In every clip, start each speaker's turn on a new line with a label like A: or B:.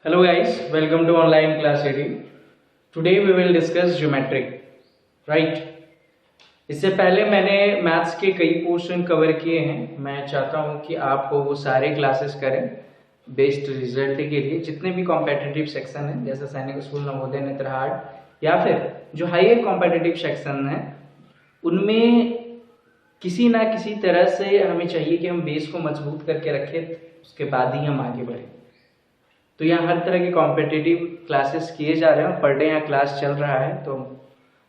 A: Hello guys, welcome to online class 18. Today we will discuss geometry, right? इससे पहले मैंने maths के कई पोर्शन कवर किए हैं। मैं चाहता हूं कि आप वो सारे क्लासेस करें बेस्ट रिजल्ट के लिए। जितने भी कॉम्पिटिटिव सेक्शन हैं जैसे सैनिक स्कूल, नवोदय, नेत्रहाट या फिर जो हायर कॉम्पिटिटिव सेक्शन है उनमें किसी ना किसी तरह से हमें चाहिए कि हम बेस को मजबूत करके रखें, उसके बाद ही हम आगे बढ़ें। तो यहाँ हर तरह के कॉम्पिटिटिव क्लासेस किए जा रहे हैं, पर डे यहाँ क्लास चल रहा है, तो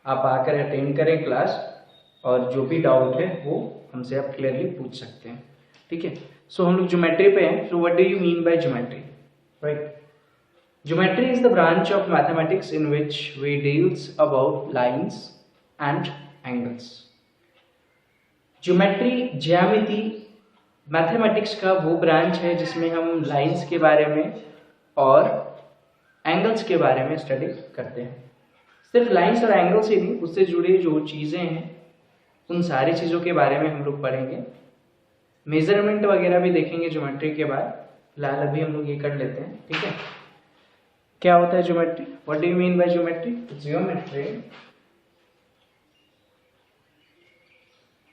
A: आप आकर अटेंड करें क्लास और जो भी डाउट है वो हमसे आप क्लियरली पूछ सकते हैं। ठीक है, सो हम लोग ज्योमेट्री पे हैं। So what do you mean by geometry, right? Geometry is the branch of mathematics in which we deals about lines and angles. Geometry, ज्यामिति मैथमेटिक्स का वो ब्रांच है जिसमें हम लाइन्स के बारे में और एंगल्स के बारे में स्टडी करते हैं। सिर्फ लाइन्स और एंगल्स ही नहीं, उससे जुड़े जो चीज़ें हैं उन सारी चीज़ों के बारे में हम लोग पढ़ेंगे। मेजरमेंट वगैरह भी देखेंगे ज्योमेट्री के बाद। फिलहाल अभी हम लोग ये कर लेते हैं, ठीक है? क्या होता है geometry? What do you mean by geometry? Geometry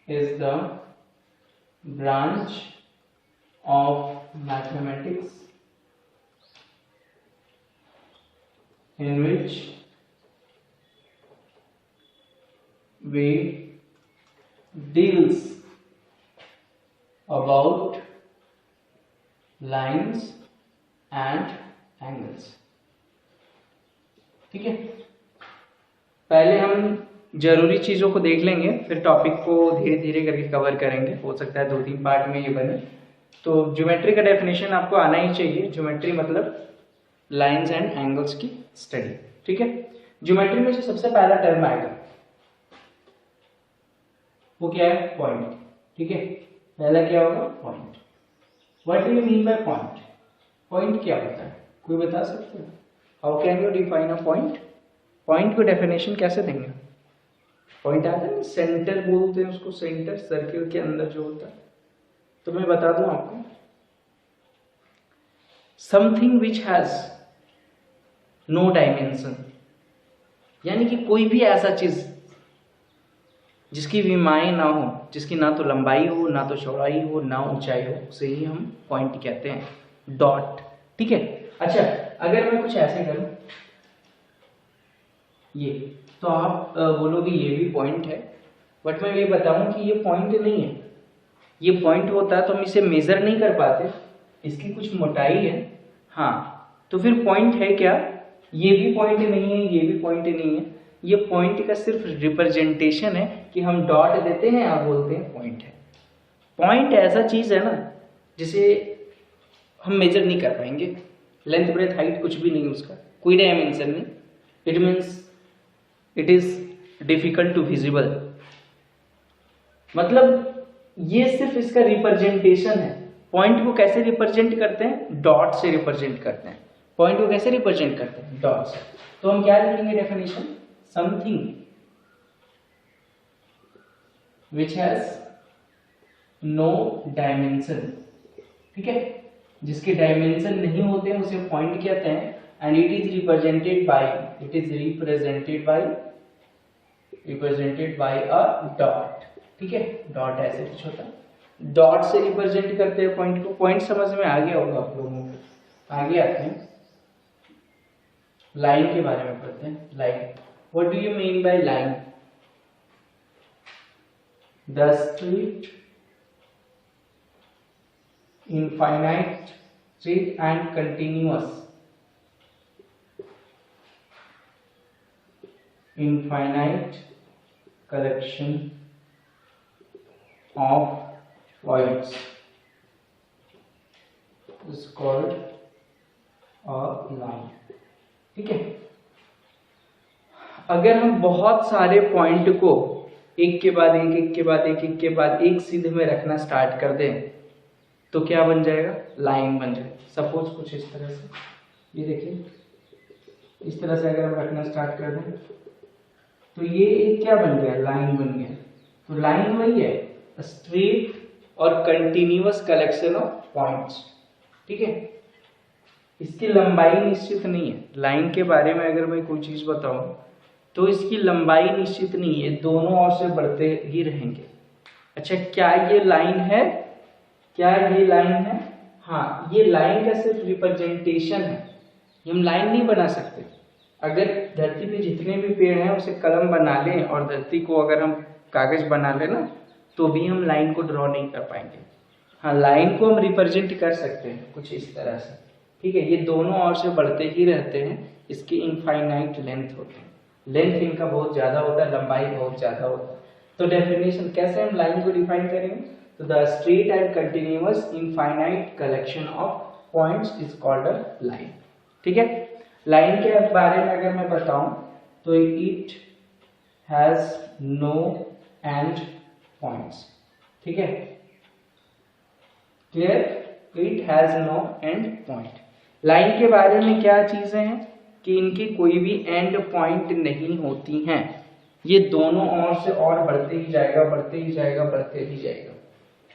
A: is the branch of mathematics in which we deals about lines and angles। ठीक है, पहले हम जरूरी चीजों को देख लेंगे, फिर टॉपिक को धीरे धीरे करके कवर करेंगे। हो सकता है 2-3 पार्ट में ये बने। तो ज्योमेट्री का डेफिनेशन आपको आना ही चाहिए। ज्योमेट्री मतलब लाइन्स एंड एंगल्स की स्टडी, ठीक है? ज्योमेट्री में जो सबसे पहला टर्म आएगा वो क्या है? पॉइंट। ठीक है, पहला क्या होगा? Point. What do you mean by point? Point क्या होता है, कोई बता सकते हो? How can you define a point? Point को डेफिनेशन कैसे देंगे? पॉइंट आता है, सेंटर बोलते हैं उसको। सेंटर सर्किल के अंदर जो होता है। तो मैं बता दूं आपको, something which has no dimension, यानी कि कोई भी ऐसा चीज जिसकी विमाएं ना हो, जिसकी ना तो लंबाई हो, ना तो चौड़ाई हो, ना ऊंचाई हो, उसे ही हम पॉइंट कहते हैं। डॉट, ठीक है? अच्छा, अगर मैं कुछ ऐसे करूं ये, तो आप बोलोगे ये भी पॉइंट है, बट मैं ये बताऊं कि ये पॉइंट नहीं है। ये पॉइंट होता है तो हम इसे मेजर नहीं कर पाते, इसकी कुछ मोटाई है। हाँ, तो फिर पॉइंट है क्या? ये भी पॉइंट नहीं है, ये भी पॉइंट नहीं है। ये पॉइंट का सिर्फ रिप्रेजेंटेशन है कि हम डॉट देते हैं और बोलते हैं पॉइंट है। पॉइंट ऐसा चीज है ना जिसे हम मेजर नहीं कर पाएंगे। लेंथ, ब्रेथ, हाइट कुछ भी नहीं उसका, कोई डायमेंशन नहीं। It means it is difficult to visible. मतलब ये सिर्फ इसका रिप्रेजेंटेशन है। पॉइंट को कैसे रिप्रेजेंट करते हैं? डॉट से रिप्रेजेंट करते हैं। पॉइंट को कैसे रिप्रेजेंट करते हैं? डॉट से। तो हम क्या लिखेंगे definition? Something which has no dimension, ठीक है? जिसके डायमेंशन नहीं होते हैं उसे पॉइंट कहते हैं। And it is represented by a dot, ठीक है? डॉट ऐसे कुछ होता है, डॉट से रिप्रेजेंट करते हैं पॉइंट को। पॉइंट समझ में आ गया होगा आप लोगों को। आगे आते हैं, लाइन के बारे में पढ़ते हैं। Line, what do you mean by line? The straight, infinite, straight and continuous, infinite collection of points is called a line, ठीक है? अगर हम बहुत सारे पॉइंट को एक के बाद एक, एक के बाद एक, एक के बाद एक सीधे में रखना स्टार्ट कर दें तो क्या बन जाएगा? लाइन बन जाएगा। सपोज कुछ इस तरह से, ये देखिए, इस तरह से अगर हम रखना स्टार्ट कर दें तो ये एक क्या बन गया? लाइन बन गया। तो लाइन वही है, स्ट्रेट और कंटिन्यूअस कलेक्शन ऑफ पॉइंट्स, ठीक है? इसकी लंबाई निश्चित नहीं है। लाइन के बारे में अगर मैं कोई चीज बताऊं तो इसकी लंबाई निश्चित नहीं है, दोनों ओर से बढ़ते ही रहेंगे। अच्छा, क्या ये लाइन है? क्या ये लाइन है? हाँ, ये लाइन का सिर्फ रिप्रेजेंटेशन है, हम लाइन नहीं बना सकते। अगर धरती पे जितने भी पेड़ हैं उसे कलम बना लें और धरती को अगर हम कागज बना लें ना, तो भी हम लाइन को ड्रॉ नहीं कर पाएंगे। हाँ, लाइन को हम रिप्रेजेंट कर सकते हैं कुछ इस तरह से, ठीक है। ये दोनों ओर से बढ़ते ही रहते हैं, इसकी इनफाइनाइट लेंथ होती है, लेंथ इनका बहुत ज्यादा होता है, लंबाई बहुत ज्यादा होता है। तो डेफिनेशन कैसे हम लाइन को डिफाइन करेंगे? तो the straight and continuous infinite collection of points is called a line, ठीक है। लाइन के बारे में अगर मैं बताऊं तो it has no end points, ठीक है, clear? It has no end point. Line के बारे में क्या चीजें हैं कि इनकी कोई भी एंड पॉइंट नहीं होती हैं, ये दोनों ओर से और बढ़ते ही जाएगा, बढ़ते ही जाएगा, बढ़ते ही जाएगा,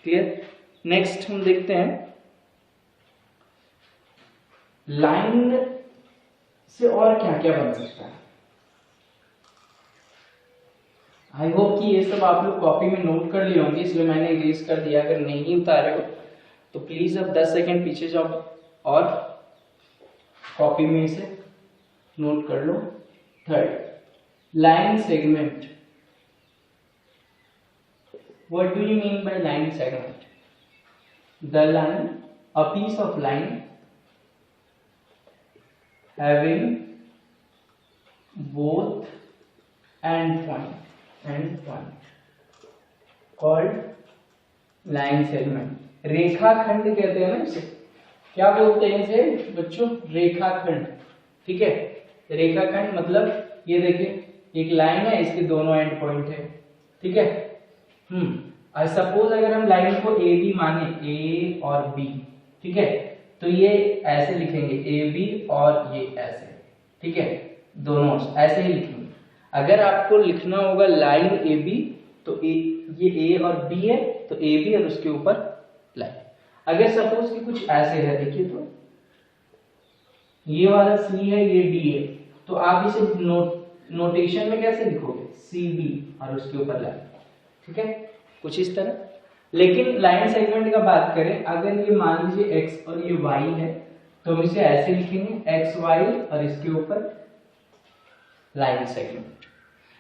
A: क्लियर? नेक्स्ट हम देखते हैं लाइन से और क्या क्या बन सकता है। आई होप कि ये सब आप लोग कॉपी में नोट कर लिए होंगे, इसलिए मैंने इरेज कर दिया। अगर नहीं उतारे हो तो प्लीज अब 10 सेकेंड पीछे जाओ और कॉपी में इसे नोट कर लो। Third, line segment. What do you mean by line segment? The line, a piece of line having both end point called line segment। रेखाखंड कहते हैं ना इसे, क्या बोलते हैं इसे बच्चों? रेखाखंड, ठीक है। रेखाखंड मतलब ये देखिए एक लाइन है, इसके दोनों एंड पॉइंट है, ठीक है। सपोज अगर हम लाइन को ए बी माने, ए और बी, ठीक है, तो ये ऐसे लिखेंगे ए बी और ये ऐसे, ठीक है, दोनों ऐसे ही लिखेंगे। अगर आपको लिखना होगा लाइन ए बी तो ये ए और बी है तो ए बी और उसके ऊपर लाइन। अगर सपोज कि कुछ ऐसे है, देखिए तो ये वाला सी है, ये डी है, तो आप इसे नोटेशन में कैसे लिखोगे? सी बी और उसके ऊपर लाइन, ठीक है, कुछ इस तरह। लेकिन लाइन सेगमेंट का बात करें, अगर ये मान लीजिए x और ये y है तो हम इसे ऐसे लिखेंगे x y और इसके ऊपर लाइन सेगमेंट।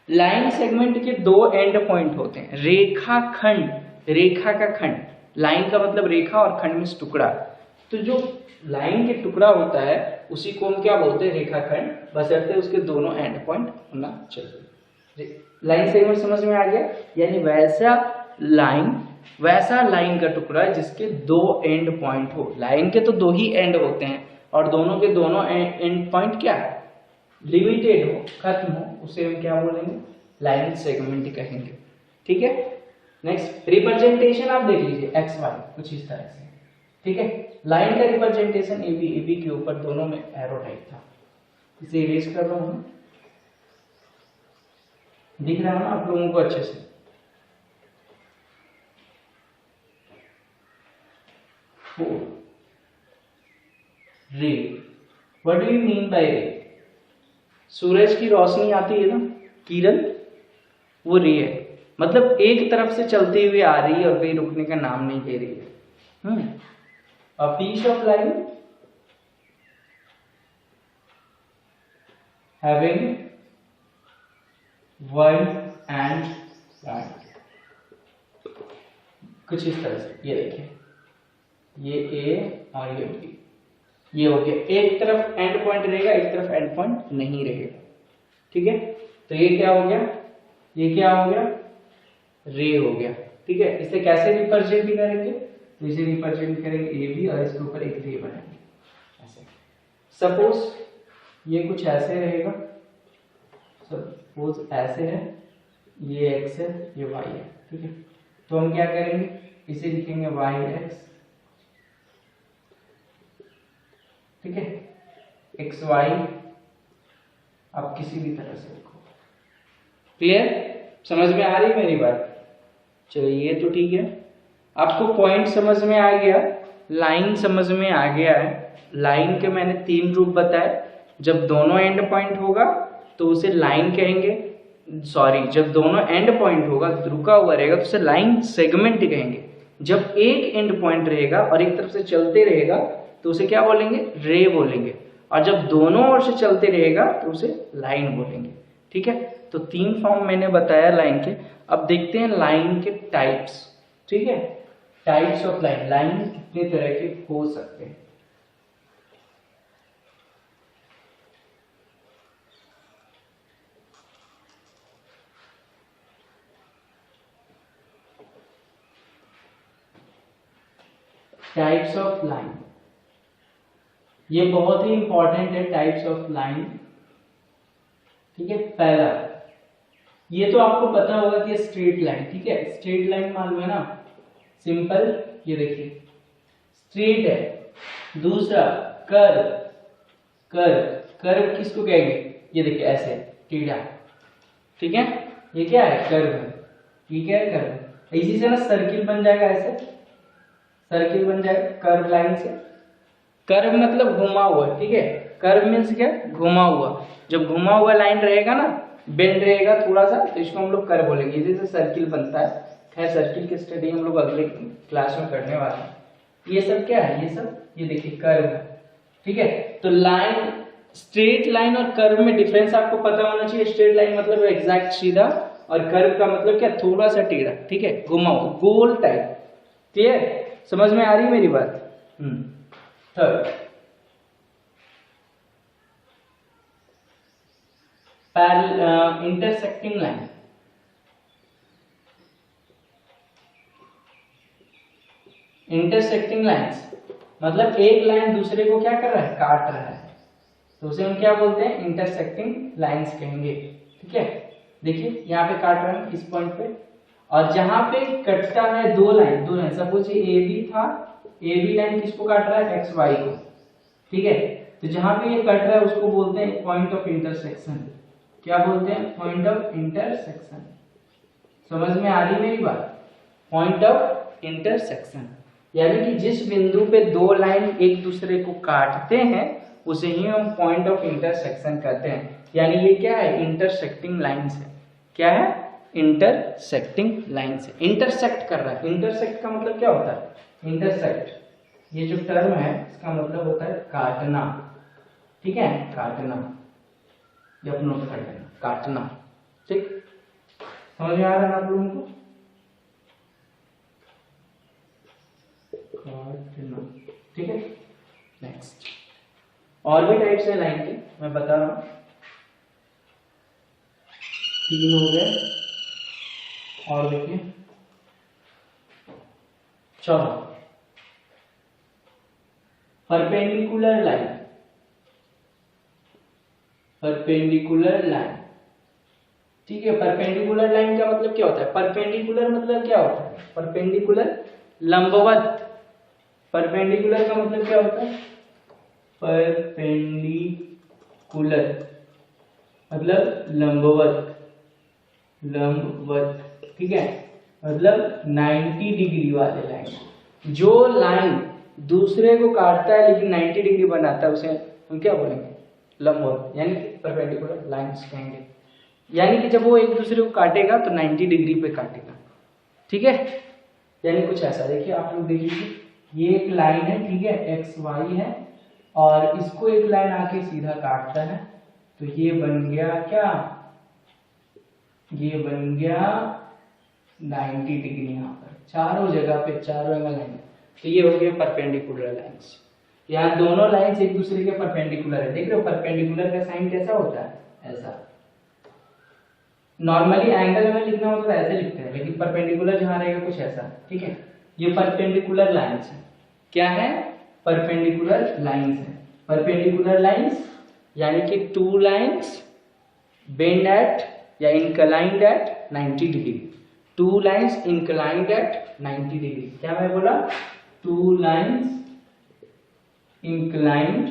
A: लाइन सेगमेंट के दो एंड पॉइंट होते हैं। रेखा खंड, रेखा का खंड, लाइन का मतलब रेखा और खंड में टुकड़ा, तो जो लाइन के टुकड़ा होता है उसी को हम क्या बोलते हैं? रेखाखंड, बशर्ते उसके दोनों एंड पॉइंट होना चाहिए। लाइन सेगमेंट समझ में आ गया? यानी वैसा लाइन का टुकड़ा जिसके दो एंड पॉइंट हो। लाइन के तो दो ही एंड होते हैं और दोनों के दोनों एंड पॉइंट क्या है? लिमिटेड हो, खत्म हो, उसे हम क्या बोलेंगे? लाइन सेगमेंट कहेंगे, ठीक है। नेक्स्ट, रिप्रेजेंटेशन आप देख लीजिए एक्स वाई कुछ इस तरह से, ठीक है। लाइन का रिप्रेजेंटेशन ए बी के ऊपर दोनों में एरो टाइप था। इसे इरेज कर रहा हूं, दिख रहा है ना आप लोगों को अच्छे से? रे, what do you mean bye रे? सूरज की रोशनी आती है ना, किरण, वो रे है। मतलब एक तरफ से चलते हुए आ रही है और कहीं रुकने का नाम नहीं ले रही है। A piece of line having one and point, कुछ इस तरह से। ये देखिए, ये ए और ये बी, ये हो गया। एक तरफ एंड पॉइंट रहेगा, एक तरफ एंड पॉइंट नहीं रहेगा, ठीक है। तो ये क्या हो गया? ये क्या हो गया? रे हो गया, ठीक है। इसे कैसे रिप्रेजेंट करेंगे? तो इसे रिप्रेजेंट करेंगे ए बी और इसके ऊपर एक रे बनाएंगे ऐसे। सपोज ये कुछ ऐसे रहेगा, सपोज ऐसे है, ये एक्स है, ये वाई है, ठीक है। तो हम क्या करेंगे? इसे लिखेंगे वाई एक्स, ठीक है, एक्स वाई, आप किसी भी तरह से लिखो। क्लियर? समझ में आ रही मेरी बात? चलो ये तो ठीक है, आपको पॉइंट समझ में आ गया, लाइन समझ में आ गया है। लाइन के मैंने 3 रूप बताए। जब दोनों एंड पॉइंट होगा तो उसे लाइन कहेंगे, सॉरी, जब दोनों एंड पॉइंट होगा, रुका हुआ रहेगा, तो उसे लाइन सेगमेंट कहेंगे। जब एक एंड पॉइंट रहेगा और एक तरफ से चलते रहेगा तो उसे क्या बोलेंगे, रे बोलेंगे। और जब दोनों ओर से चलते रहेगा तो उसे लाइन बोलेंगे। ठीक है, तो 3 फॉर्म मैंने बताया लाइन के। अब देखते हैं लाइन के टाइप्स। ठीक है, टाइप्स ऑफ लाइन, लाइन कितने तरह के हो सकते हैं। टाइप्स ऑफ लाइन, ये बहुत ही इंपॉर्टेंट है, टाइप्स ऑफ लाइन। ठीक है, पहला, ये तो आपको पता होगा कि स्ट्रेट लाइन। ठीक है, स्ट्रेट लाइन मालूम है ना, सिंपल, ये देखिए स्ट्रेट है। दूसरा कर्व, कर्व, कर्व किसको कहेंगे, ये देखिए ऐसे टेढ़ा। ठीक है, ये क्या है, कर्व है। ये क्या है, कर्व। इसी से ना सर्किल बन जाएगा, ऐसे सर्किल बन जाएगा कर्व लाइन से। कर्व मतलब घुमा हुआ। ठीक है, कर्व मीन्स क्या, घुमा हुआ। जब घुमा हुआ लाइन रहेगा ना, बेंड रहेगा थोड़ा सा, तो इसको हम लोग कर्व बोलेंगे। इसी से सर्किल बनता है। खैर, सर्किल की स्टडी हम लोग अगले क्लास में करने वाले हैं। ये सब क्या है, ये सब, ये देखिए कर्व है। ठीक है, तो लाइन, स्ट्रेट लाइन और कर्व में डिफरेंस आपको पता होना चाहिए। स्ट्रेट लाइन मतलब एग्जैक्ट सीधा, और कर्व का मतलब क्या, थोड़ा सा टेढ़ा। ठीक है, घुमा हुआ, गोल टाइप। क्लियर, समझ में आ रही मेरी बात। Third, intersecting line. Intersecting lines मतलब एक लाइन दूसरे को क्या कर रहा है, काट रहा है, तो उसे हम क्या बोलते हैं, इंटरसेक्टिंग लाइंस कहेंगे। ठीक है, देखिए यहाँ पे काट रहा है इस पॉइंट पे, और जहां पे कटता है दो लाइन, सपोज ये ए बी था, ए बी लाइन किसको काट रहा है, एक्स वाई को। ठीक है, तो जहां पे ये कट रहा है उसको बोलते हैं पॉइंट ऑफ इंटरसेक्शन। क्या बोलते हैं, पॉइंट ऑफ इंटरसेक्शन। समझ में आ रही मेरी बात, पॉइंट ऑफ इंटरसेक्शन, यानी कि जिस बिंदु पे दो लाइन एक दूसरे को काटते हैं उसे ही हम पॉइंट ऑफ इंटरसेक्शन कहते हैं। यानी ये क्या है, इंटरसेक्टिंग लाइंस है। क्या है, इंटरसेक्टिंग लाइंस है, इंटरसेक्ट कर रहा है। इंटरसेक्ट का मतलब क्या होता है, इंटरसेक्ट, ये जो टर्म है इसका मतलब होता है काटना। ठीक है, काटना, ये आप नोट कर लेना, काटना। ठीक, समझ में आ रहा है आप लोगों को, काटना। ठीक है, नेक्स्ट, और भी टाइप्स है लाइन के, मैं बता रहा हूं, 3 हो गए, और देखिए चौथा, परपेंडिकुलर लाइन। परपेंडिकुलर लाइन, ठीक है, परपेंडिकुलर लाइन का मतलब क्या होता है, परपेंडिकुलर मतलब क्या होता है, परपेंडिकुलर लंबवत। परपेंडिकुलर का मतलब क्या होता है, परपेंडिकुलर मतलब लंबवत, लंबवत। ठीक है, मतलब 90 डिग्री वाले लाइन। जो लाइन दूसरे को काटता है लेकिन 90 डिग्री बनाता है उसे हम क्या बोलेंगे, लंबवत, यानी कि परपेंडिकुलर लाइंस कहेंगे। यानी कि जब वो एक दूसरे को काटेगा तो 90 डिग्री पे काटेगा। ठीक है, यानी कुछ ऐसा, देखिए आप लोग देख लीजिए, ये एक लाइन है, ठीक है, एक्स वाई है, और इसको एक लाइन आके सीधा काटता है, तो ये बन गया क्या, ये बन गया 90 डिग्री। यहाँ पर चारों जगह पे चारों एंगल लाइन, तो ये हो गया परपेंडिकुलर लाइंस। यहाँ दोनों लाइंस एक दूसरे के परपेंडिकुलर है। देख रहे हो परपेंडिकुलर का साइन कैसा होता है, ऐसा। नॉर्मली एंगल में लिखना होता है ऐसे लिखते हैं, लेकिन परपेंडिकुलर जहां रहेगा कुछ ऐसा। ठीक है, ये परपेंडिकुलर लाइंस है। क्या है, परपेंडिकुलर लाइंस है। परपेंडिकुलर लाइंस यानी कि 2 लाइंस बेंड एट या inclined at 90 degree. 2 lines inclined at 90 degree. क्या मैं बोला, 2 लाइंस इंक्लाइंड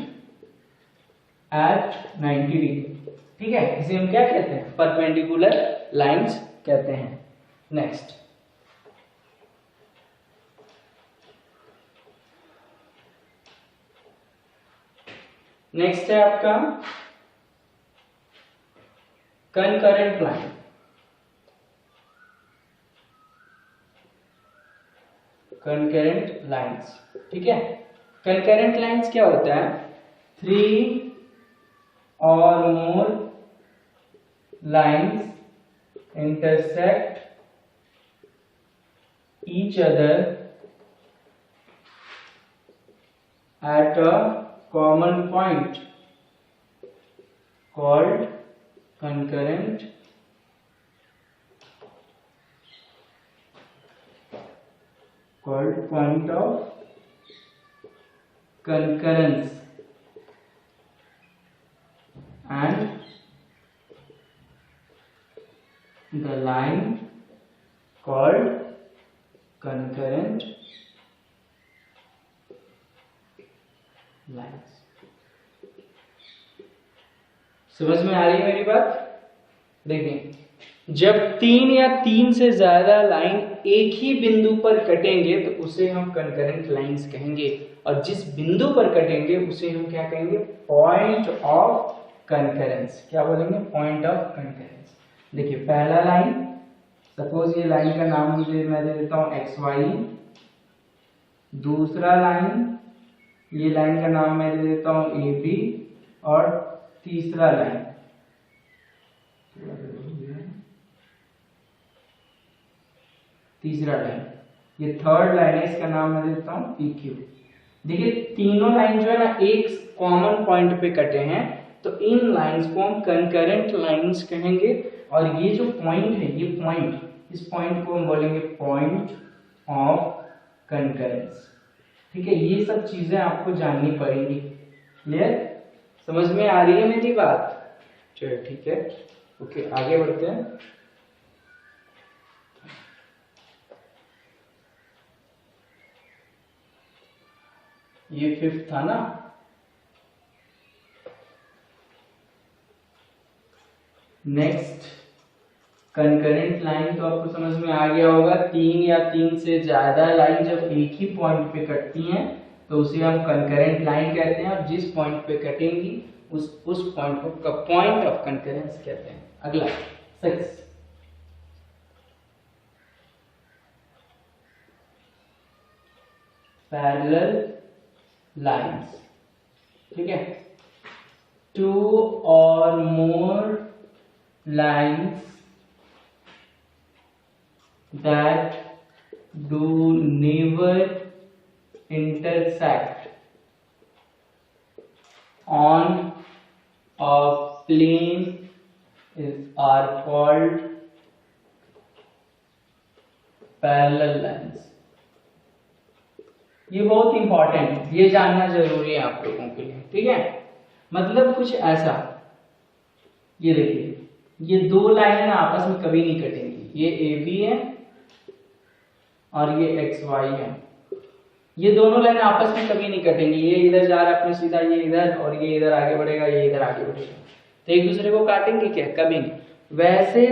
A: एट 90 डिग्री। ठीक है, इसे हम क्या कहते हैं, परपेंडिकुलर लाइंस कहते हैं। नेक्स्ट, नेक्स्ट है आपका कंकरेंट लाइन। कंकरेंट लाइंस, ठीक है। कंकरेंट लाइंस क्या होता है? 3 or more lines intersect each other at a common point called concurrent point of concurrence, and the line called concurrent lines। समझ में आ रही है मेरी बात? देखिए, जब 3 या 3 से ज्यादा लाइन एक ही बिंदु पर कटेंगे तो उसे हम कंकरेंट लाइंस कहेंगे, और जिस बिंदु पर कटेंगे उसे हम क्या कहेंगे? Point of concurrence. क्या बोलेंगे? Point of concurrence. देखिए, पहला लाइन, सपोज ये लाइन का नाम मैं दे देता हूं XY। दूसरा लाइन, ये लाइन का नाम मैं दे देता हूं AB। और तीसरा लाइन, ये थर्ड लाइन है, इसका नाम मैं देता हूं PQ। देखिए, तीनों लाइन जो है ना एक कॉमन पॉइंट पे कटे हैं, तो इन लाइंस को हम कंकरेंट लाइंस कहेंगे। और ये जो पॉइंट है, ये पॉइंट, इस पॉइंट को हम बोलेंगे पॉइंट ऑफ कंकरेंस। ठीक है, ये सब चीजें आपको जाननी पड़ेंगी। क्लियर? समझ में आ रही है मेरी बात? चलो ठीक है, ओके, आगे बढ़ते हैं। ये 5th था ना। नेक्स्ट, कंकरेंट लाइन तो आपको समझ में आ गया होगा। 3 या 3 से ज्यादा लाइन जब एक ही पॉइंट पे कटती हैं तो उसे हम कंकरेंट लाइन कहते हैं, और जिस पॉइंट पे कटेंगी उस पॉइंट को पॉइंट ऑफ कंकरेंस कहते हैं। अगला 6, पैरेलल लाइंस। ठीक है, 2 or more lines that do never intersect on a plane are called parallel lines। ये बहुत इंपॉर्टेंट है, ये जानना जरूरी है आप लोगों के लिए। ठीक है, मतलब कुछ ऐसा, ये देखिए, ये दो लाइनें आपस में कभी नहीं कटेंगी। ये AB है और ये XY है। ये दोनों लाइन आपस में कभी नहीं कटेंगी। ये इधर जा रहा है अपने सीधा, ये इधर, और ये इधर आगे बढ़ेगा, ये इधर आगे बढ़ेगा, तो एक दूसरे को काटेंगे क्या? कभी नहीं। वैसे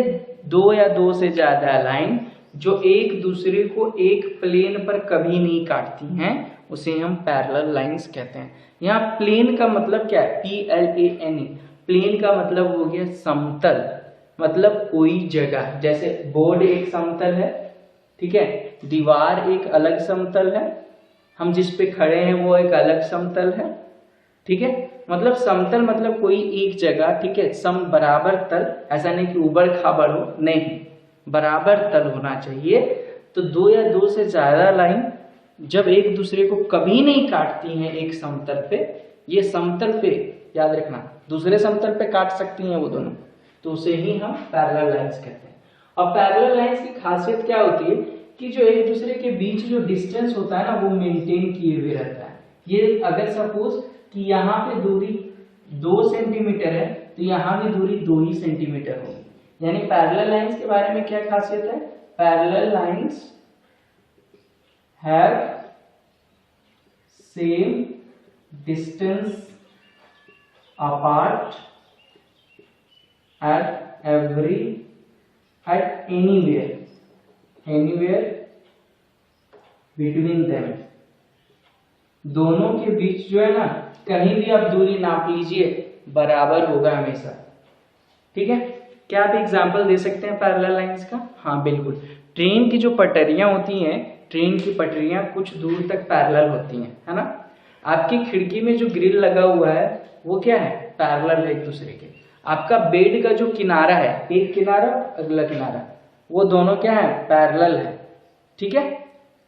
A: 2 या 2 से ज्यादा लाइन जो एक दूसरे को एक प्लेन पर कभी नहीं काटती हैं उसे हम पैरेलल लाइंस कहते हैं। यहाँ प्लेन का मतलब क्या है? PLANE। प्लेन का मतलब हो गया समतल, मतलब कोई जगह। जैसे बोर्ड एक समतल है, ठीक है, दीवार एक अलग समतल है, हम जिस पे खड़े हैं वो एक अलग समतल है। ठीक है, मतलब समतल मतलब कोई एक जगह, ठीक है, सम बराबर तल। ऐसा नहीं कि उबड़ खाबड़ हो, नहीं, बराबर तल होना चाहिए। तो 2 या 2 से ज्यादा लाइन जब एक दूसरे को कभी नहीं काटती हैं एक समतल पे, ये समतल पे, याद रखना, दूसरे समतल पे काट सकती हैं वो दोनों, तो उसे ही हम पैरेलल लाइंस कहते हैं। और पैरेलल लाइंस की खासियत क्या होती है कि जो एक दूसरे के बीच जो डिस्टेंस होता है ना वो मेंटेन किए हुए रहता है। ये अगर सपोज कि यहाँ पे दूरी 2 सेंटीमीटर है तो यहाँ भी दूरी 2 ही सेंटीमीटर होगी। यानी पैरेलल लाइंस के बारे में क्या खासियत है? Parallel lines have same distance apart at anywhere between them। दोनों के बीच जो है ना, कहीं भी आप दूरी नाप लीजिए बराबर होगा हमेशा। ठीक है, क्या आप एग्जाम्पल दे सकते हैं पैरेलल लाइंस का? हाँ बिल्कुल, ट्रेन की जो पटरियां होती हैं, ट्रेन की पटरियां कुछ दूर तक पैरेलल होती हैं, है ना। आपकी खिड़की में जो ग्रिल लगा हुआ है वो क्या है? पैरेलल है एक दूसरे के। आपका बेड का जो किनारा है, एक किनारा अगला किनारा, वो दोनों क्या है? पैरेलल है। ठीक है,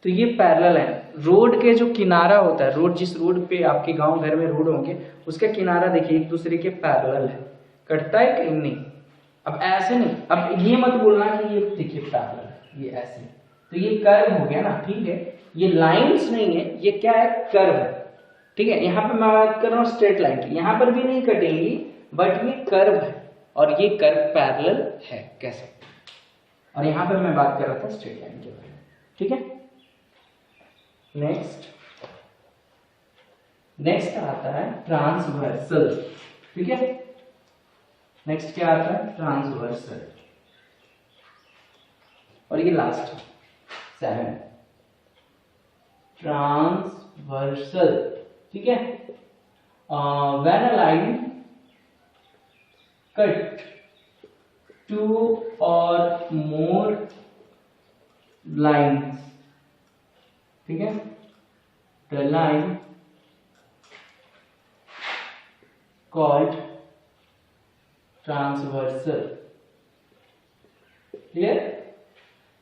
A: तो ये पैरेलल है। रोड के जो किनारा होता है, रोड जिस रोड पे आपके गांव घर में रोड होंगे, उसका किनारा देखिए एक दूसरे के पैरेलल है, कटता है कहीं नहीं। अब ऐसे नहीं, अब ये मत बोलना कि ये देखिए पैरेलल है, ये ऐसे, तो ये कर्व हो गया ना। ठीक है, ये लाइंस नहीं है, ये क्या है? कर्व है। ठीक है, यहाँ पे मैं बात कर रहा हूँ स्ट्रेट लाइन की, यहाँ पर भी नहीं कटेंगी, बट ये कर्व है और ये कर्व पैरेलल है, कह सकते हैं। और यहाँ पर मैं बात कर रहा था स्ट्रेट लाइन के बारे में। ठीक है, नेक्स्ट आता है ट्रांसवर्सल। ठीक है, नेक्स्ट क्या आता है? ट्रांसवर्सल। और ये लास्ट 7, ट्रांसवर्सल। ठीक है, when a line cut 2 or more lines, ठीक है, the line called transversal। Clear?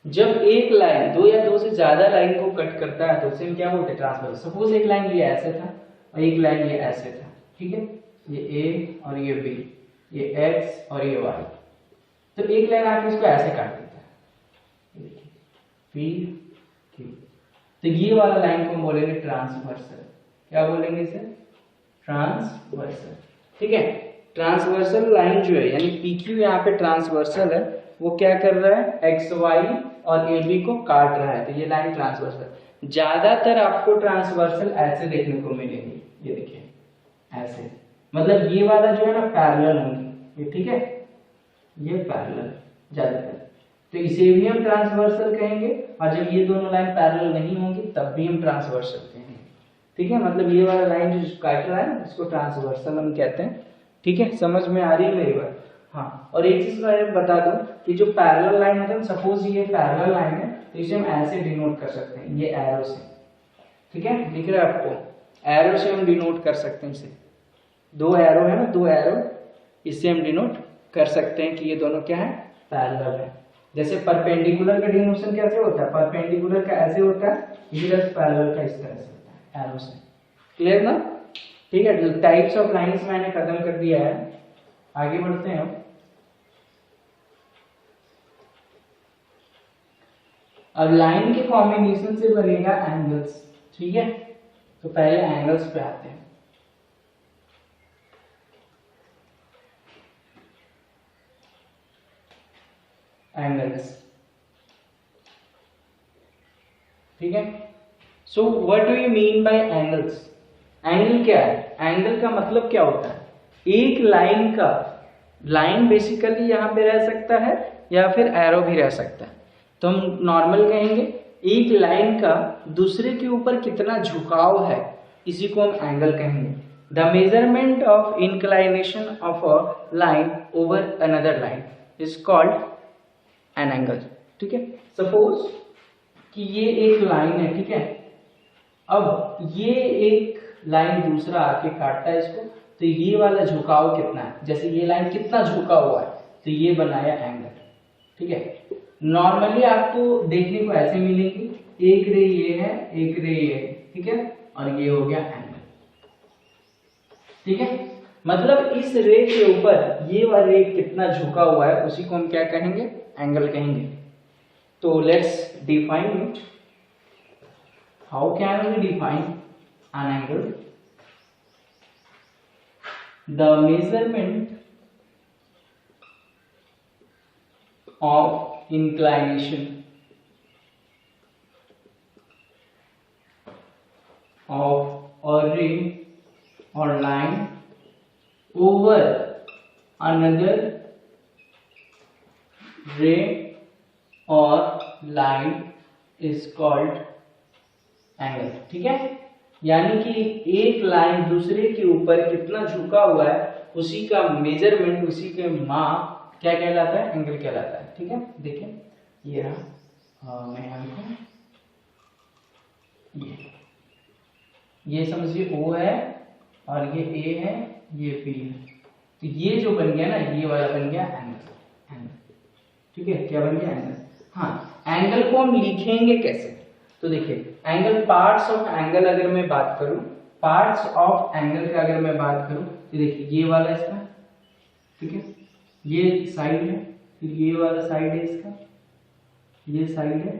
A: जब एक लाइन दो या दो से ज्यादा लाइन को कट करता है तो उसे हम क्या बोलते हैं? ट्रांसवर्सल। सपोज एक लाइन ये ऐसे था और एक लाइन ये ऐसे था। ठीक है, ये A और ये B, ये X और ये Y, तो एक लाइन आके इसको ऐसे काट देता है, फिर तो ये वाला लाइन को हम बोलेंगे ट्रांसवर्सल। क्या बोलेंगे इसे? ट्रांसवर्सल। ठीक है, ट्रांसवर्सल लाइन जो है, यानी PQ यहाँ पे ट्रांसवर्सल है, वो क्या कर रहा है? XY और AB को काट रहा है, तो ये लाइन ट्रांसवर्सल। ज्यादातर आपको ट्रांसवर्सल ऐसे देखने को मिलेंगे, ये देखिए ऐसे, मतलब ये वाला जो है ना पैरेलल होंगे ये। ठीक है, ये पैरेलल ज्यादातर, तो इसे भी हम ट्रांसवर्सल कहेंगे, और जब ये दोनों लाइन पैरेलल नहीं होंगी तब भी हम ट्रांसवर्सल कहेंगे। ठीक है, मतलब ये वाला लाइन जो काट रहा है इसको ट्रांसवर्सल हम कहते हैं। ठीक है, समझ में आ रही है मेरी बात? हाँ, और एक चीज मैं बता दूं कि जो पैरेलल लाइन होता है, सपोज ये पैरेलल लाइन है तो इसे हम ऐसे डिनोट कर सकते हैं, ये एरो से। ठीक है, दिख रहा है आपको? एरो से हम डिनोट कर सकते हैं इसे, दो एरो है ना, दो एरो, इससे हम डिनोट कर सकते हैं कि ये दोनों क्या है? पैरेलल है। जैसे परपेंडिकुलर का डिनोशन कैसे होता है? परपेंडिकुलर का ऐसे होता है, इसी तरह पैरेलल का इस तरह से होता है, एरो से। क्लियर ना? ठीक है, टाइप्स ऑफ लाइंस मैंने खत्म कर दिया है, आगे बढ़ते हैं हम। अब लाइन के कॉम्बिनेशन से बनेगा एंगल्स। ठीक है, तो पहले एंगल्स पे आते हैं। एंगल्स, ठीक है, सो what do you mean bye angles? Angle क्या है? एंगल का मतलब क्या होता है? एक लाइन का, लाइन बेसिकली यहां पे रह सकता है या फिर एरो भी रह सकता है, तो हम नॉर्मल कहेंगे एक लाइन का दूसरे के ऊपर कितना झुकाव है, इसी को हम एंगल कहेंगे। The measurement of inclination of a line over another line is called an angle. ठीक है, सपोज कि ये एक लाइन है, ठीक है, अब ये एक लाइन दूसरा आके काटता है इसको, तो ये वाला झुकाव कितना है, जैसे ये लाइन कितना झुका हुआ है, तो ये बनाया एंगल। ठीक है, नॉर्मली आपको देखने को ऐसे मिलेंगी, एक रे ये है, एक रे ये है, ठीक है, और ये हो गया एंगल। ठीक है, मतलब इस रे के ऊपर ये वाला रे कितना झुका हुआ है, उसी को हम क्या कहेंगे? एंगल कहेंगे। तो let's define it. How can we define an angle? The measurement of inclination of a ray or line over another ray or line is called angle. ठीक है, यानी कि एक लाइन दूसरे के ऊपर कितना झुका हुआ है उसी का मेजरमेंट, उसी के माप क्या कहलाता है? एंगल कहलाता है। ठीक है, देखिए ये रहा, मैं यहाँ लिखूं, ये समझिए O है और ये A है, ये B है, तो ये जो बन गया ना, ये वाला बन गया एंगल। ठीक है, क्या बन गया? एंगल। हाँ, एंगल को हम लिखेंगे कैसे? तो देखिए, एंगल, पार्ट्स ऑफ एंगल अगर मैं बात करूं, पार्ट्स ऑफ एंगल का अगर मैं बात करूं तो देखिए ये वाला इसका, ठीक है, ये साइड है, फिर ये वाला साइड है इसका, ये साइड है,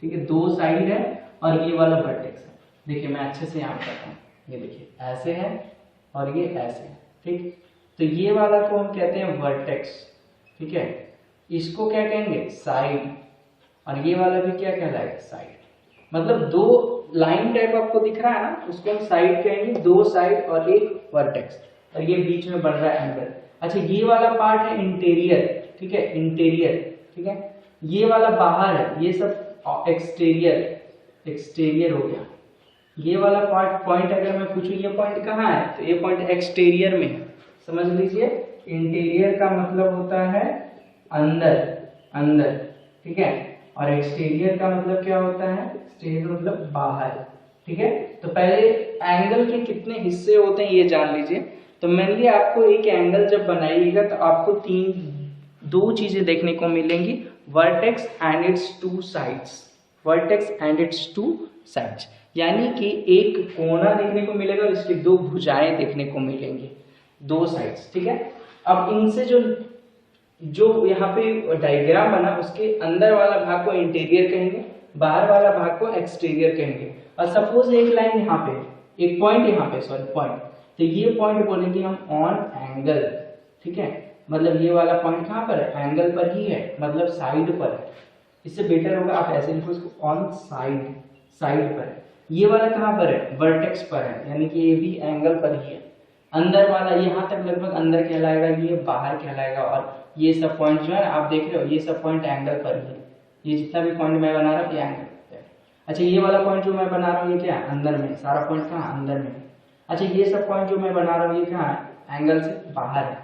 A: ठीक है, दो साइड है और ये वाला वर्टेक्स है। देखिए मैं अच्छे से यहाँ करता हूँ, ये देखिए ऐसे है और ये ऐसे है। ठीक, तो ये वाला को हम कहते हैं वर्टेक्स। ठीक है, इसको क्या कहेंगे? साइड। और ये वाला भी क्या कहलाएगा? साइड। मतलब दो लाइन टाइप आपको दिख रहा है ना, उसको हम साइड कहेंगे, दो साइड और एक वर्टेक्स, और ये बीच में बन रहा है एंगल। अच्छा, ये वाला पार्ट है इंटीरियर। ठीक है, इंटीरियर। ठीक है, ये वाला बाहर है, ये सब एक्सटीरियर, एक्सटीरियर हो गया। ये वाला पार्ट, पॉइंट अगर मैं पूछूं ये पॉइंट कहाँ है, तो ये पॉइंट एक्सटीरियर में है। समझ लीजिए, इंटीरियर का मतलब होता है अंदर, अंदर। ठीक है, और एक्सटीरियर का मतलब क्या होता है? एक्सटीरियर मतलब बाहर। ठीक है, तो पहले एंगल के कितने हिस्से होते हैं ये जान लीजिए। तो मेनली आपको एक एंगल जब बनाइएगा तो आपको दो चीजें देखने को मिलेंगी, vertex and it's two sides. Vertex and it's two sides, यानी कि एक कोना देखने को मिलेगा और इसकी दो भुजाएं देखने को मिलेंगी, दो साइड्स। ठीक है, अब इनसे जो यहाँ पे डायग्राम बना, उसके अंदर वाला भाग को इंटीरियर कहेंगे, बाहर वाला भाग को एक्सटीरियर कहेंगे। और सपोज एक लाइन यहाँ पे, एक पॉइंट यहाँ पे, सॉरी पॉइंट, तो ये पॉइंट बोलेंगे हम ऑन एंगल। ठीक है, मतलब ये वाला पॉइंट कहाँ पर है? एंगल पर ही है, मतलब साइड पर है। इससे बेटर होगा आप ऐसे लिखो इसको, ऑन साइड, साइड पर है। ये वाला कहाँ पर है? वर्टेक्स पर है, यानी कि ये भी एंगल पर ही है। अंदर वाला यहाँ तक लगभग अंदर कहलाएगा, ये बाहर कहलाएगा। और ये सब पॉइंट जो है आप देख रहे हो, ये सब पॉइंट एंगल पर ही है। ये जितना भी पॉइंट मैं बना रहा हूँ ये एंगल पर है। अच्छा, ये वाला पॉइंट जो मैं बना रहा हूँ ये क्या है? अंदर में, सारा पॉइंट कहाँ? अंदर में। अच्छा, ये सब पॉइंट जो मैं बना रहा हूँ ये कहाँ है? एंगल से बाहर है।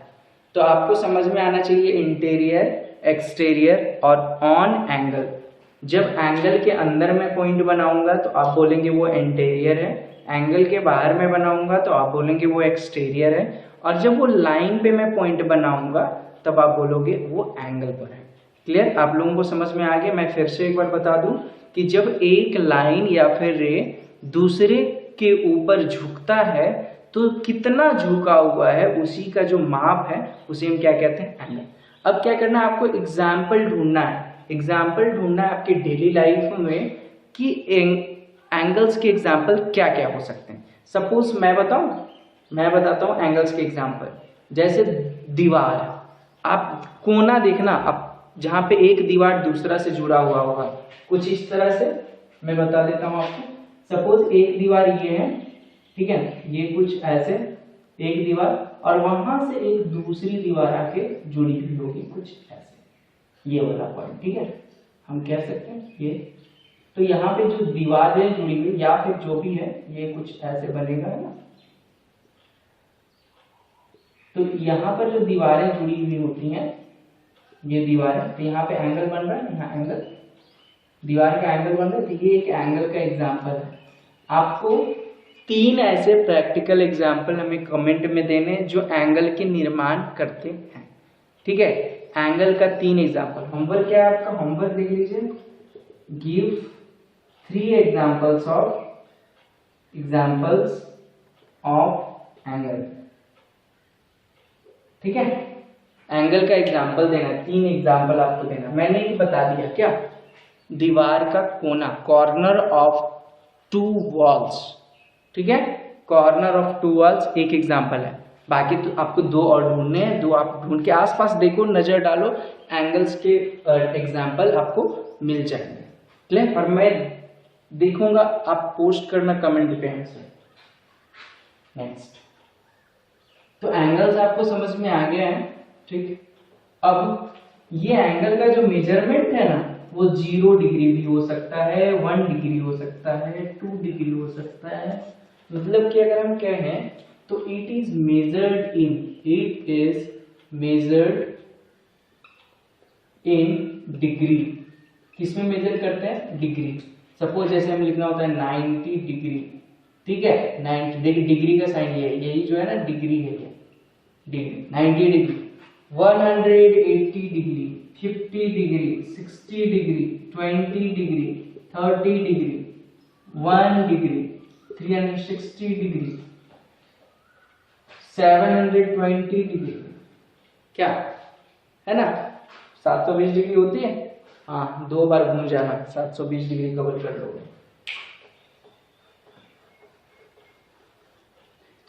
A: तो आपको समझ में आना चाहिए इंटीरियर, एक्सटीरियर और ऑन एंगल। जब एंगल के अंदर में पॉइंट बनाऊंगा तो आप बोलेंगे वो इंटीरियर है, एंगल के बाहर में बनाऊंगा तो आप बोलेंगे वो एक्सटीरियर है, और जब वो लाइन पे मैं पॉइंट बनाऊंगा तब आप बोलोगे वो एंगल पर है। क्लियर? आप लोगों को समझ में आ गया? मैं फिर से एक बार बता दूं कि जब एक लाइन या फिर रे दूसरे के ऊपर झुकता है तो कितना झुका हुआ है उसी का जो माप है उसे हम क्या कहते हैं? एंगल। अब क्या करना है आपको? एग्जाम्पल ढूंढना है। एग्जाम्पल ढूंढना है आपके डेली लाइफ में कि एंगल्स के एग्जाम्पल क्या क्या हो सकते हैं। सपोज मैं बताता हूँ एंगल्स के एग्जाम्पल। जैसे दीवार, आप कोना देखना, आप जहाँ पे एक दीवार दूसरा से जुड़ा हुआ होगा, कुछ इस तरह से मैं बता देता हूँ आपको। सपोज एक दीवार ये है, ठीक है, ये कुछ ऐसे एक दीवार, और वहां से एक दूसरी दीवार आके जुड़ी हुई होगी कुछ ऐसे, ये वाला पॉइंट। ठीक है, हम कह सकते हैं ये। तो यहाँ पे जो दीवारें जुड़ी हुई या फिर जो भी है ये कुछ ऐसे बनेगा, है ना। तो यहाँ पर जो दीवारें जुड़ी हुई होती हैं, ये दीवारें, तो यहाँ पे एंगल बन रहा है, यहाँ एंगल, दीवार का एंगल बन रहा है, तो ये एक एंगल का एग्जाम्पल है। आपको 3 ऐसे प्रैक्टिकल एग्जाम्पल हमें कमेंट में देने जो एंगल के निर्माण करते हैं। ठीक है, एंगल का 3 एग्जाम्पल। होमवर्क क्या है आपका? होमवर्क देख लीजिए, गिव 3 एग्जाम्पल्स ऑफ एंगल। ठीक है, एंगल का एग्जाम्पल देना, 3 एग्जाम्पल आपको देना। मैंने ही बता दिया क्या? दीवार का कोना, कॉर्नर ऑफ 2 वॉल्स। ठीक है, कॉर्नर ऑफ 2 वॉल्स एक एग्जाम्पल है। बाकी तो आपको 2 और ढूंढने हैं, 2 आप ढूंढ के आसपास देखो, नजर डालो, एंगल्स के एग्जाम्पल आपको मिल जाएंगे। क्लियर? और मैं देखूंगा, आप पोस्ट करना कमेंट पे आंसर। नेक्स्ट, तो एंगल्स आपको समझ में आ गया है। ठीक, अब ये एंगल का जो मेजरमेंट है ना, वो 0 डिग्री भी हो सकता है, 1 डिग्री हो सकता है, 2 डिग्री हो सकता है, मतलब कि अगर हम कहें तो it is measured in degree. किसमें मेजर करते हैं? डिग्री। सपोज जैसे हमें लिखना होता है 90 डिग्री, ठीक है, 90 डिग्री का साइन ये यही जो है ना डिग्री है, ये degree 90 degree, 180 degree, 50 degree, 60 degree, 20 degree, 30 degree, 1 degree, 360 degree, 720 degree, क्या है ना 720 डिग्री होती है। हाँ, 2 बार घूम जाना, 720 डिग्री कवर कर लोगे।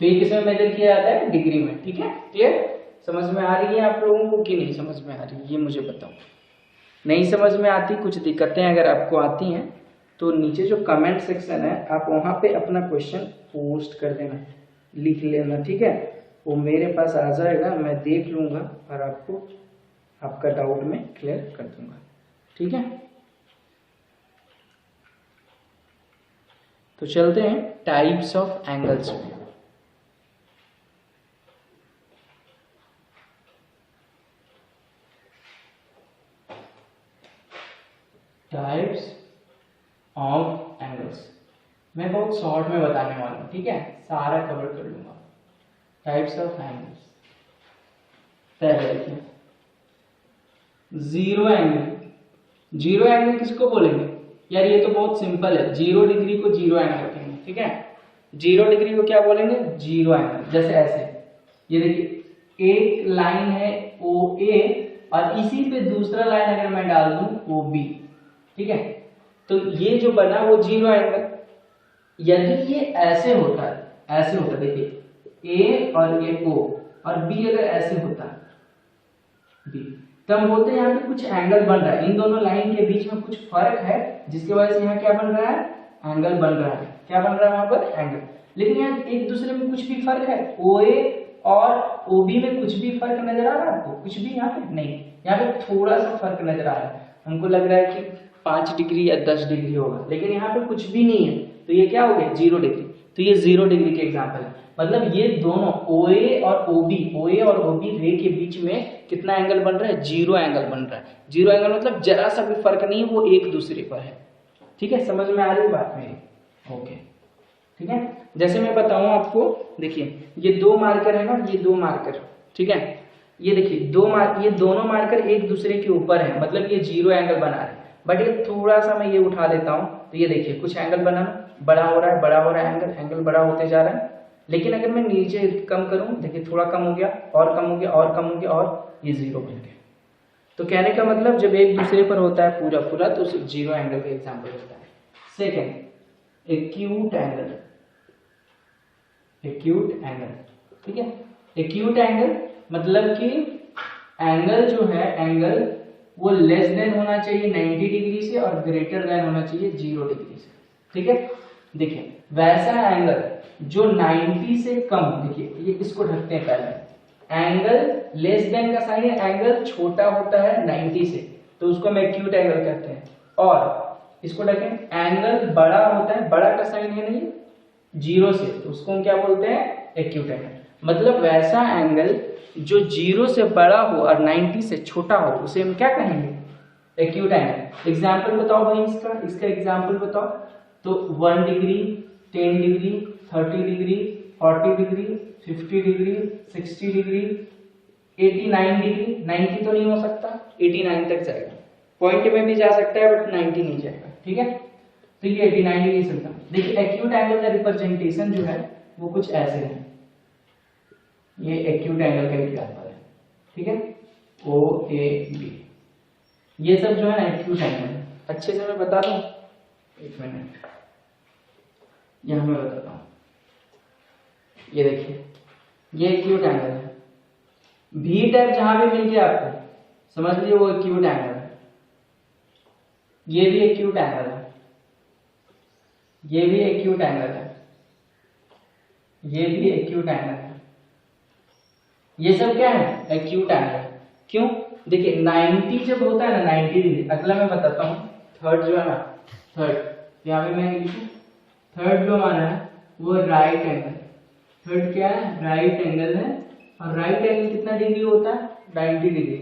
A: तो ये किसमें मेजर किया जाता है? डिग्री में। ठीक है, क्लियर? समझ में आ रही है आप लोगों को कि नहीं समझ में आ रही है, ये मुझे बताओ। नहीं समझ में आती, कुछ दिक्कतें अगर आपको आती हैं तो नीचे जो कमेंट सेक्शन है आप वहां पे अपना क्वेश्चन पोस्ट कर देना, लिख लेना, ठीक है। वो मेरे पास आ जाएगा, मैं देख लूंगा और आपको आपका डाउट में क्लियर कर दूंगा, ठीक है। तो चलते हैं टाइप्स ऑफ एंगल्स में। टाइप्स ऑफ एंगल्स मैं बहुत शॉर्ट में बताने वाला हूँ, ठीक है, सारा कवर कर लूंगा। टाइप्स ऑफ एंगल्स, पहले देखिए जीरो एंगल। जीरो एंगल किसको बोलेंगे यार? ये तो बहुत सिंपल है, 0 डिग्री को जीरो एंगल कहेंगे, ठीक है। 0 डिग्री को क्या बोलेंगे? Zero angle. जैसे ऐसे ये देखिए एक लाइन है OA और इसी पे दूसरा लाइन अगर मैं डाल दूं OB, ठीक है, तो ये जो बना वो जीरो एंगल। यदि ये ऐसे होता है, ऐसे होता है, देखिए A और ये O और B अगर ऐसे होता है B, तब बोलते हैं यहाँ पे कुछ एंगल बन रहा है, इन दोनों लाइन के बीच में कुछ फर्क है जिसकी वजह से यहाँ क्या बन रहा है? एंगल बन रहा है। क्या बन रहा है वहां पर? एंगल। लेकिन यहाँ एक दूसरे में कुछ भी फर्क है? OA और OB में कुछ भी फर्क नजर आ रहा है आपको? कुछ भी यहाँ पे नहीं, यहाँ पे थोड़ा सा फर्क नजर आ रहा है, हमको लग रहा है कि 5 डिग्री या 10 डिग्री होगा, लेकिन यहाँ पे कुछ भी नहीं है, तो ये क्या हो गया? 0 डिग्री। तो ये 0 डिग्री के एग्जाम्पल है। मतलब ये दोनों OA और OB रे के बीच में कितना एंगल बन रहा है? 0 एंगल बन रहा है। 0 एंगल मतलब जरा सा भी फर्क नहीं है, वो एक दूसरे पर है, ठीक है। समझ में आ रही है बात मेरी? ओके, ठीक है। जैसे मैं बताऊं आपको, देखिए ये 2 मार्कर है ना, ये 2 मार्कर, ठीक है, ये देखिए ये दोनों मार्कर एक दूसरे के ऊपर है, मतलब ये 0 एंगल बना रहे हैं। बट ये थोड़ा सा मैं ये उठा देता हूं तो ये देखिए कुछ एंगल बना, बड़ा हो रहा है, बड़ा हो रहा है, एंगल बड़ा होते जा रहा है। लेकिन अगर मैं नीचे कम करूं, देखिए थोड़ा कम हो गया और कम हो गया और कम हो गया और ये 0 बन गया। तो कहने का मतलब जब एक दूसरे पर होता है पूरा पूरा तो उसे 0 एंगल का एग्जांपल होता है। Second, acute angle. Acute angle, ठीक है। एक्यूट एंगल मतलब कि एंगल जो है, एंगल वो लेस देन होना चाहिए 90 डिग्री से और ग्रेटर देन होना चाहिए 0 डिग्री से, ठीक है। देखिए वैसा एंगल जो 90 से कम, देखिए ये इसको ढकते हैं पहले, एंगल लेस देन का साइन है, एंगल छोटा होता है 90 से तो उसको हम एक्यूट एंगल कहते हैं। और इसको ढकें, एंगल बड़ा होता है, बड़ा का साइन है नहीं 0 से, तो उसको हम क्या बोलते हैं? Acute angle. मतलब वैसा एंगल जो 0 से बड़ा हो और 90 से छोटा हो उसे हम क्या कहेंगे? Acute angle. एग्जाम्पल बताओ भाई इसका एग्जाम्पल बताओ। तो 1 degree, 10 degree, 30 degree, 40 degree, 50 degree, 60 degree, 89 degree. 90 तो नहीं हो सकता, 89 तक जाएगा, पॉइंट में भी जा सकता है बट 90 नहीं जाएगा, ठीक है। तो ये 89 डिग्री चलता है। देखिए एक्यूट एंगल का रिप्रेजेंटेशन जो है वो कुछ ऐसे है, ये एक्यूट एंगल का एग्जांपल है, ठीक है, OAB। ये सब जो है ना एक्यूट एंगल है। अच्छे से मैं बता दूं, एक मिनट यहां मैं बताता हूं। ये देखिए ये एक्यूट एंगल है, भी टाइप जहां भी मिल गया आपको समझ लीजिए वो एक्यूट एंगल है। ये भी एक्यूट एंगल है, ये भी एक्यूट एंगल है, ये भी एक्यूट एंगल है। ये सब क्या है? Acute angle. क्यों? देखिए 90 जब होता है ना 90 डिग्री, अगला मैं बताता हूँ। थर्ड जो है ना, थर्ड यहाँ पे मैं लिखूं, थर्ड जो माना है वो राइट एंगल। थर्ड क्या है? राइट एंगल है। और राइट एंगल कितना डिग्री होता है? 90 डिग्री।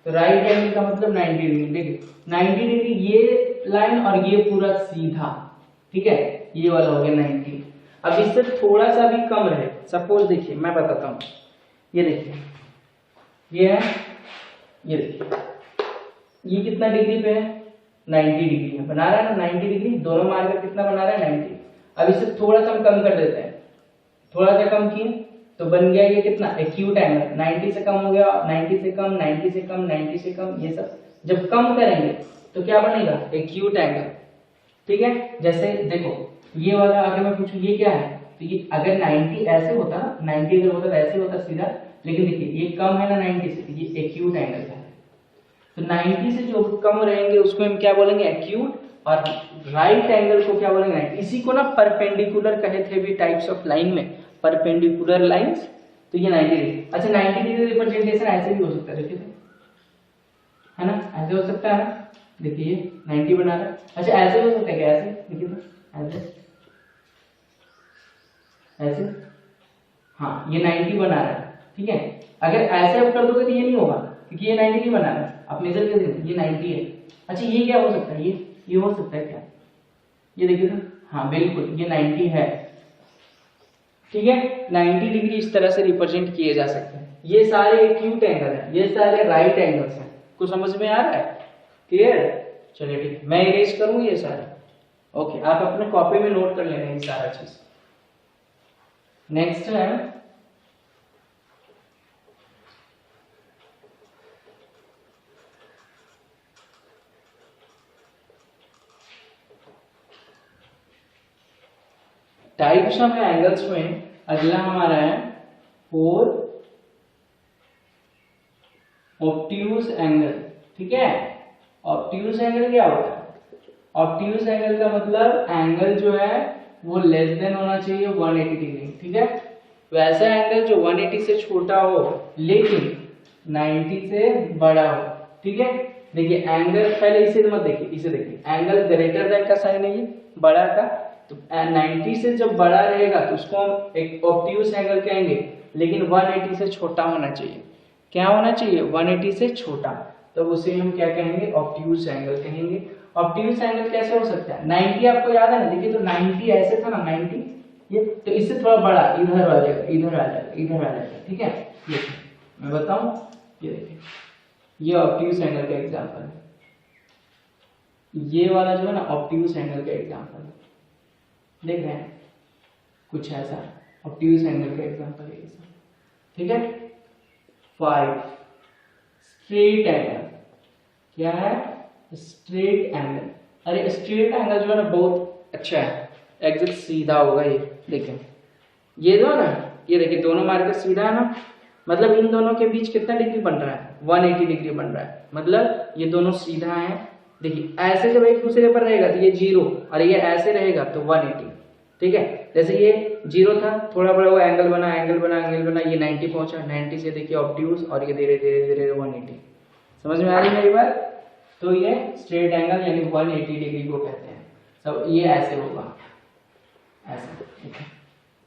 A: तो राइट एंगल का मतलब 90 डिग्री। देखिए 90 डिग्री ये लाइन और ये पूरा सीधा, ठीक है, ये वाला हो गया 90। अब इससे थोड़ा सा भी कम रहे, सपोज देखिए मैं बताता हूँ, ये देखिए ये है, ये देखिए ये कितना डिग्री पे है? 90 डिग्री है, बना रहा है ना 90 डिग्री, दोनों मार्कर कितना बना रहा है? 90। अब इसे थोड़ा सा हम कम कर देते हैं, थोड़ा सा कम किए तो बन गया ये कितना? Acute angle. 90 से कम हो गया, 90 से कम, 90 से कम, 90 से कम, ये सब जब कम करेंगे तो क्या बनेगा? एक्यूट एंगल, ठीक है। जैसे देखो ये वाला अगर मैं पूछूं ये क्या है, तो ये अगर 90 ऐसे होता ना, 90 अगर होता तो ऐसे होता सीधा, लेकिन देखिए ये कम है ना 90 से, ये एक्यूट एंगल है। तो 90 से जो कम रहेंगे उसको हम क्या बोलेंगे? एक्यूट। और राइट एंगल को क्या बोलेंगे? इसी को ना परपेंडिकुलर कहे थे भी टाइप्स ऑफ लाइन में, परपेंडिकुलर लाइंस। तो ये 90 डिग्री। अच्छा 90 डिग्री रिप्रेजेंटेशन ऐसे भी हो सकता है, देखिए है ना, ऐसे हो सकता है ना, देखिए 90 बना रहा है। अच्छा ऐसे हो सकता है क्या? ऐसे देखिए तो ऐसे, ऐसे, हाँ ये 90 बना रहा है, ठीक है। अगर ऐसे आप कर दोगे तो ये नहीं होगा, क्योंकि ये 90 नहीं बना रहा है, आप मेजर कर देखो ये 90 है। अच्छा ये क्या हो सकता है? ये हो सकता है क्या? ये देखिए तो, हाँ बिल्कुल ये 90 है, ठीक है। 90 डिग्री इस तरह से रिप्रेजेंट किए जा सकते हैं। ये सारे एक्यूट एंगल हैं, ये सारे राइट एंगल्स हैं। कुछ समझ में आ रहा है? क्लियर? चलिए ठीक है, मैं इरेज करूं ये सारे। ओके, आप अपने कॉपी में नोट कर लेना ये सारा चीज। नेक्स्ट है टाइप्स ऑफ एंगल्स में अगला हमारा है फोर ऑब्ट्यूज एंगल, ठीक है। ऑब्ट्यूज एंगल क्या होता है? ऑब्ट्यूज एंगल का मतलब एंगल जो है वो लेस देन होना चाहिए 180 डिग्री, ठीक है। वैसा एंगल जो 180 से छोटा हो लेकिन 90 से बड़ा हो, ठीक है। देखिए एंगल, पहले इसे मत देखिए, इसे देखिए, एंगल ग्रेटर देन का साइन है ये, बड़ा का, तो 90 से जब बड़ा रहेगा तो उसको हम एक ऑब्ट्यूज एंगल कहेंगे, लेकिन 180 से छोटा होना चाहिए। क्या होना चाहिए? 180 से छोटा, तो उसे हम क्या कहेंगे? ऑब्ट्यूज एंगल कहेंगे। ऑब्ट्यूज एंगल कैसे हो सकता है? 90 आपको याद है ना, देखिए तो 90 ऐसे था ना 90, ये तो इससे थोड़ा बड़ा इधर आ जाएगा, इधर आ जाएगा, इधर आ जाएगा, ठीक है। ये मैं बताऊं, ये देखिए ये ऑब्ट्यूज एंगल का एग्जांपल है, ये वाला जो है ना ऑब्ट्यूज एंगल का एग्जांपल है, देख रहे हैं कुछ ऐसा ऑब्ट्यूज एंगल का एग्जांपल है, ठीक है। 5 स्ट्रेट एंगल, क्या है? Straight angle. अरे स्ट्रेट एंगल जो है ना बहुत अच्छा है, एग्जैक्ट सीधा होगा ये, देखें ये दो ना, ये देखिए दोनों मार्कर सीधा है ना, मतलब इन दोनों के बीच कितना डिग्री बन रहा है? 180 डिग्री बन रहा है, मतलब ये दोनों सीधा है। देखिए ऐसे जब एक दूसरे पर रहेगा तो ये 0 और ये ऐसे रहेगा तो 180, ठीक है। जैसे ये 0 था, थोड़ा बड़ा हुआ, एंगल बना, एंगल बना, एंगल बना, ये 90 पहुंचा, 90 से देखिए ऑब्ट्यूज, और ये धीरे धीरे धीरे 180। समझ में आ रही मेरी बात? तो ये स्ट्रेट एंगल यानी 180 डिग्री को कहते हैं। सब ये ऐसे होगा, ऐसे, ठीक है।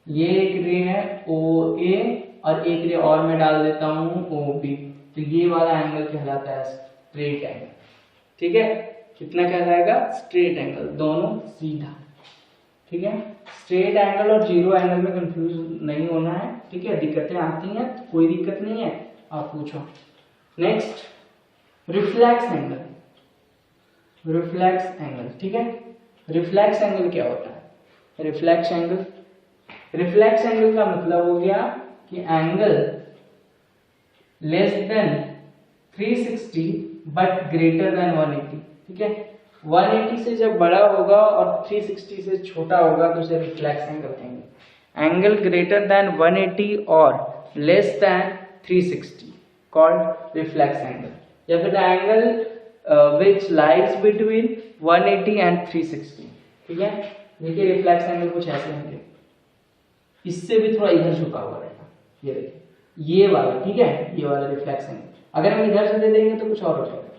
A: ये एक रे है OA और एक रे और मैं डाल देता हूँ OB, तो ये वाला एंगल कहलाता है स्ट्रेट एंगल, ठीक है। कितना कहलाएगा? स्ट्रेट एंगल, दोनों सीधा, ठीक है। स्ट्रेट एंगल और जीरो एंगल में कंफ्यूज नहीं होना है, ठीक है। दिक्कतें आती हैं तो कोई दिक्कत नहीं है, आप पूछो। Next reflex angle, reflex angle, ठीक है। रिफ्लेक्स एंगल क्या होता है? रिफ्लेक्स एंगल, रिफ्लेक्स एंगल का मतलब हो गया कि angle less than 360 but greater than 180, ठीक है। 180 से जब बड़ा होगा और 360 से छोटा होगा तो उसे रिफ्लेक्स एंगल कहेंगे। एंगल ग्रेटर देन 180 और less than 360 called reflex angle, या फिर angle which lies between 180 and 360, ठीक है। देखिए रिफ्लेक्स एंगल कुछ ऐसे होंगे, इससे भी थोड़ा इधर झुका हुआ रहेगा, ये देखिए ये वाला, ठीक है, ये वाला रिफ्लेक्स एंगल। अगर हम इधर से दे देंगे तो कुछ और हो जाएगा,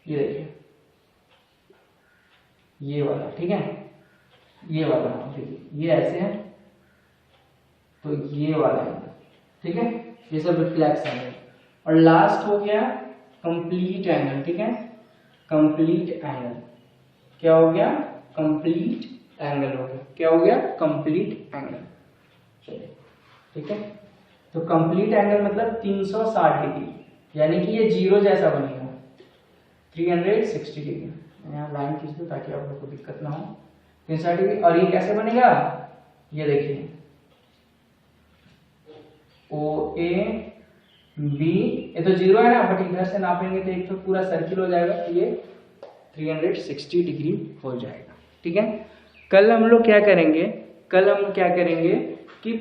A: ये देखिए ये वाला, ठीक है, ये वाला, देखिए ये ऐसे है, तो ये वाला एंगल, ठीक है, ये सब रिफ्लेक्स एंगल। और लास्ट हो गया कंप्लीट एंगल, ठीक है, कंप्लीट एंगल। क्या हो गया? कंप्लीट एंगल हो गया। क्या हो गया? Complete angle. चलिए, ठीक है, तो कंप्लीट एंगल मतलब 360 डिग्री, यानी कि ये जीरो जैसा बनेगा, 360 डिग्री। यहाँ लाइन खींच दो ताकि आप लोग को दिक्कत ना हो। 360 डिग्री। और ये कैसे बनेगा? ये देखिए, ओ ए बी, ये तो जीरो है ना, बट इधर से नापेंगे तो एक तो पूरा सर्किल हो जाएगा, तो ये 360 डिग्री हो जाएगा, ठीक है। कल हम लोग क्या करेंगे? कल हम क्या करेंगे कि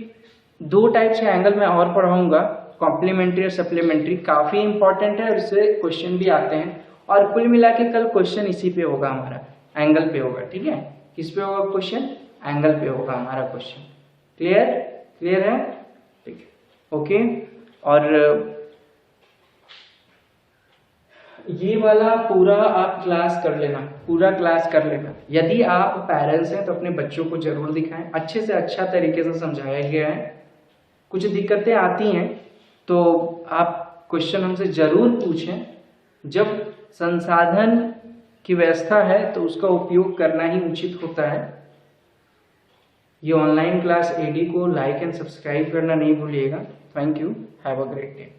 A: दो टाइप्स के एंगल मैं और पढ़ाऊंगा, कॉम्प्लीमेंट्री और सप्लीमेंट्री, काफी इंपॉर्टेंट है और इससे क्वेश्चन भी आते हैं। और कुल मिला के कल क्वेश्चन इसी पे होगा, हमारा एंगल पे होगा, ठीक है। किस पे होगा क्वेश्चन? एंगल पे होगा हमारा क्वेश्चन। क्लियर? क्लियर है? ठीक है, ओके। और ये वाला पूरा आप क्लास कर लेना, पूरा क्लास कर लेना। यदि आप पेरेंट्स हैं तो अपने बच्चों को जरूर दिखाएं, अच्छे से अच्छा तरीके से समझाया गया है। कुछ दिक्कतें आती हैं तो आप क्वेश्चन हमसे जरूर पूछें। जब संसाधन की व्यवस्था है तो उसका उपयोग करना ही उचित होता है। ये ऑनलाइन क्लास एडी को लाइक एंड सब्सक्राइब करना नहीं भूलिएगा। Thank you, have a great day.